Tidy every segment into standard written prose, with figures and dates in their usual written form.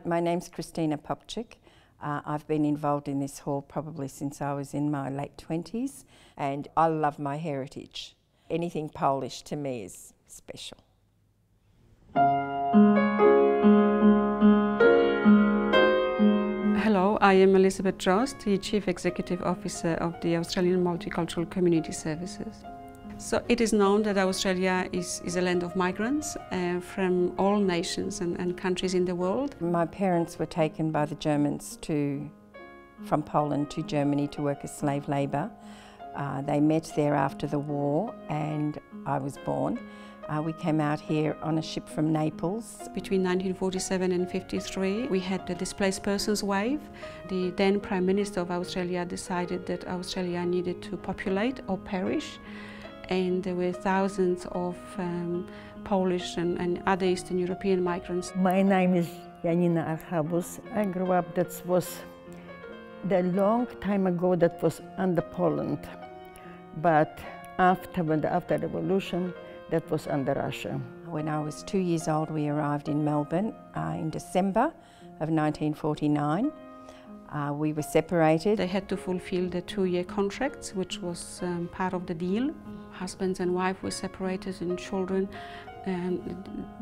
My name's Krystyna Popczyk. I've been involved in this hall probably since I was in my late 20s, and I love my heritage. Anything Polish to me is special. Hello, I am Elizabeth Drozd, the Chief Executive Officer of the Australian Multicultural Community Services. So it is known that Australia is a land of migrants from all nations and countries in the world. My parents were taken by the Germans from Poland to Germany to work as slave labour. They met there after the war and I was born. We came out here on a ship from Naples. Between 1947 and 1953, we had the Displaced Persons Wave. The then Prime Minister of Australia decided that Australia needed to populate or perish, and there were thousands of Polish and other Eastern European migrants. My name is Janina Archabuz. I grew up, that was the long time ago, that was under Poland. But after the revolution, that was under Russia. When I was 2 years old, we arrived in Melbourne in December of 1949. We were separated. They had to fulfill the 2-year contracts, which was part of the deal. Husbands and wife were separated, and children,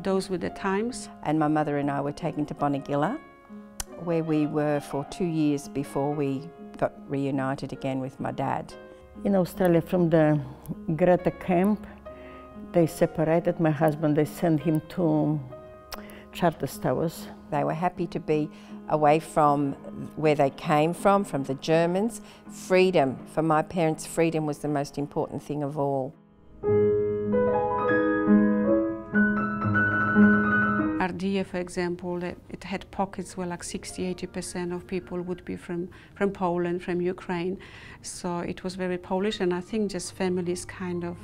those were the times. And my mother and I were taken to Bonegilla, where we were for 2 years before we got reunited again with my dad. In Australia, from the Greta camp, they separated my husband. They sent him to Charters Towers. They were happy to be away from where they came from the Germans. Freedom, for my parents, freedom was the most important thing of all. Ardia, for example, it had pockets where like 60–80% of people would be from Poland, from Ukraine. So it was very Polish, and I think just families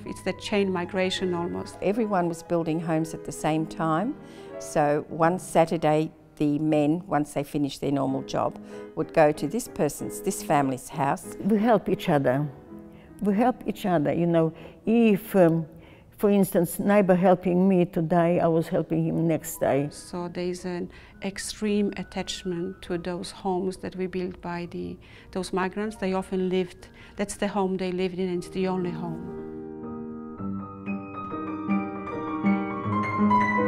it's the chain migration almost. Everyone was building homes at the same time. So one Saturday, the men, once they finished their normal job, would go to this family's house. We help each other. We help each other, you know. If, for instance, neighbor helping me today, I was helping him next day. So there is an extreme attachment to those homes that we built by those migrants. They often lived, that's the home they lived in, and it's the only home.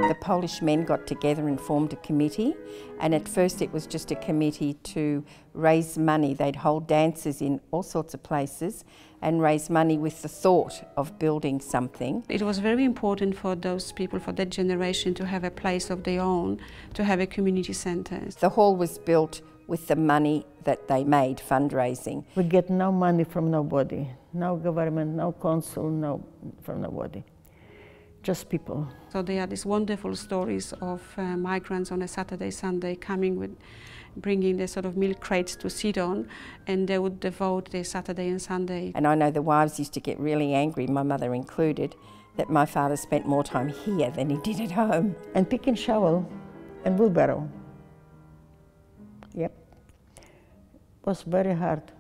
The Polish men got together and formed a committee, and at first it was just a committee to raise money. They'd hold dances in all sorts of places and raise money with the thought of building something. It was very important for those people, for that generation, to have a place of their own, to have a community centre. The hall was built with the money that they made fundraising. We get no money from nobody, no government, no council, from nobody. Just people. So there are these wonderful stories of migrants on a Saturday, Sunday coming bringing their sort of milk crates to sit on, and they would devote their Saturday and Sunday. And I know the wives used to get really angry, my mother included, that my father spent more time here than he did at home. And pick and shovel and wheelbarrow. Yep. It was very hard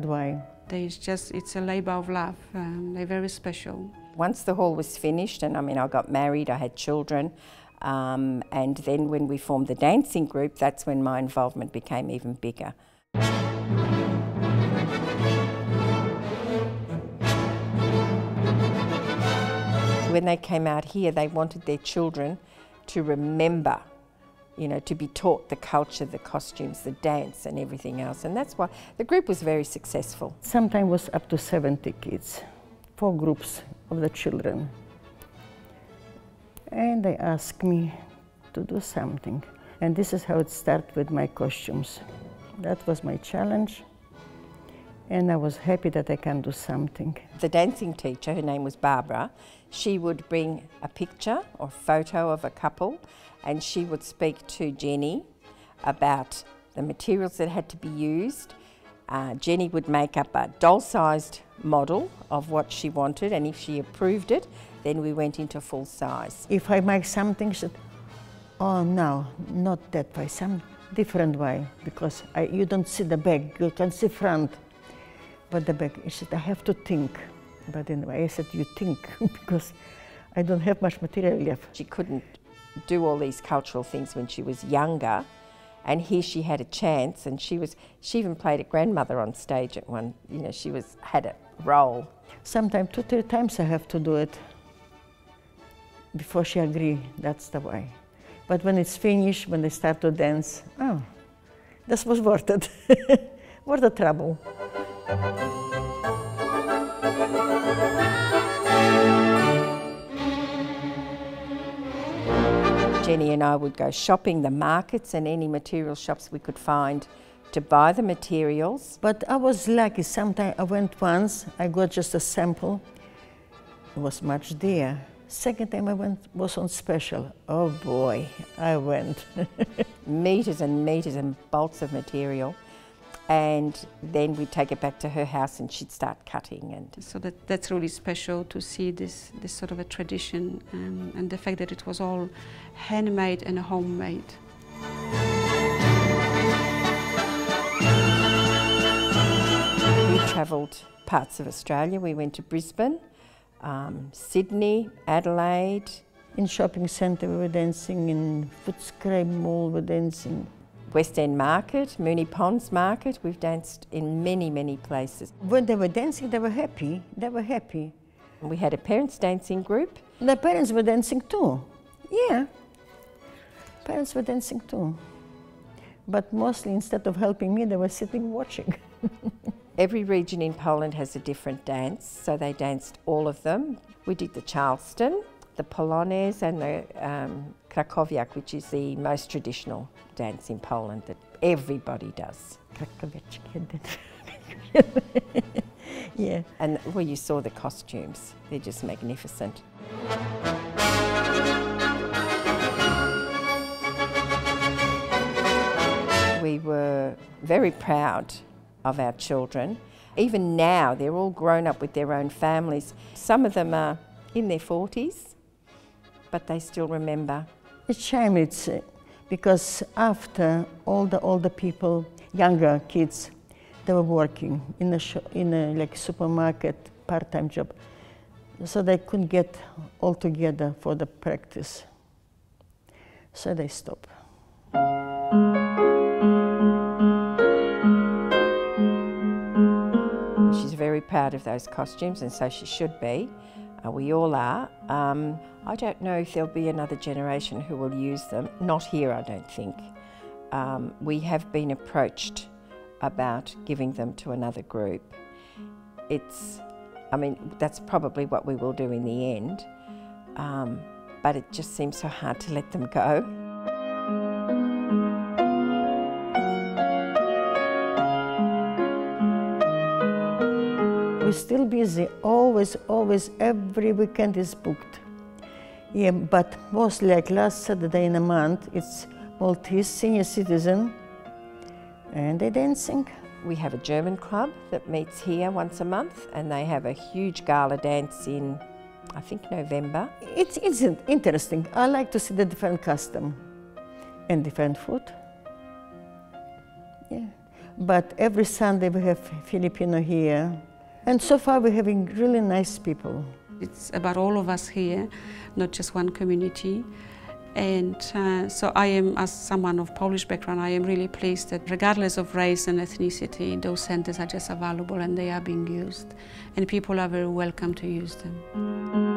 way. It's a labour of love. They're very special. Once the hall was finished, and I got married, I had children, and then when we formed the dancing group, that's when my involvement became even bigger. When they came out here, they wanted their children to remember, to be taught the culture, the costumes, the dance and everything else, and that's why the group was very successful. Sometimes was up to 70 kids. 4 groups of the children, and they asked me to do something, and this is how it started with my costumes. That was my challenge, and I was happy that I can do something. The dancing teacher, her name was Barbara, she would bring a picture or photo of a couple, and she would speak to Jenny about the materials that had to be used. Jenny would make up a doll-sized model of what she wanted, and if she approved it, then we went into full size. If I make something, she said, oh no, not that way, some different way, because you don't see the back, you can see front, but the back. She said, I have to think. But anyway, I said, you think, because I don't have much material left. She couldn't do all these cultural things when she was younger, And here she had a chance, and she even played a grandmother on stage at one, you know, had a role. Sometimes 2 or 3 times I have to do it before she agree, that's the way. But when it's finished, when they start to dance, oh, this was worth it, worth the trouble. Jenny and I would go shopping the markets and any material shops we could find to buy the materials. But I was lucky. Sometimes I went once, I got just a sample. It was much there. Second time I went was on special. Oh boy, I went. Meters and meters and bolts of material. And then we'd take it back to her house and she'd start cutting. And so that's really special to see this sort of a tradition and the fact that it was all handmade and homemade. We travelled parts of Australia. We went to Brisbane, Sydney, Adelaide. In shopping centre we were dancing, in Footscray Mall we were dancing. West End Market, Moonee Ponds Market, we've danced in many, many places. When they were dancing, they were happy, they were happy. We had a parents' dancing group. The parents were dancing too, yeah. Parents were dancing too. But mostly, instead of helping me, they were sitting watching. Every region in Poland has a different dance, so they danced all of them. We did the Charleston, the Polonaise and the Krakowiak, which is the most traditional dance in Poland that everybody does. Yeah. And well, you saw the costumes, they're just magnificent. We were very proud of our children. Even now, they're all grown up with their own families. Some of them are in their 40s, but they still remember. It's shame, it's because after all the older people, younger kids, they were working in a like supermarket, part-time job, so they couldn't get all together for the practice. So they stopped. She's very proud of those costumes, and so she should be. We all are. I don't know if there'll be another generation who will use them. Not here, I don't think. We have been approached about giving them to another group. I mean, that's probably what we will do in the end, but it just seems so hard to let them go. We're still busy, always, every weekend is booked. Yeah, but mostly like last Saturday in a month, it's Maltese senior citizen, and they're dancing. We have a German club that meets here once a month, and they have a huge gala dance in, I think, November. It's interesting. I like to see the different custom and different food. Yeah, but every Sunday we have Filipino here. And so far we're having really nice people. It's about all of us here, not just one community. And so I am, as someone of Polish background, I am really pleased that regardless of race and ethnicity, those centers are just available and they are being used. And people are very welcome to use them.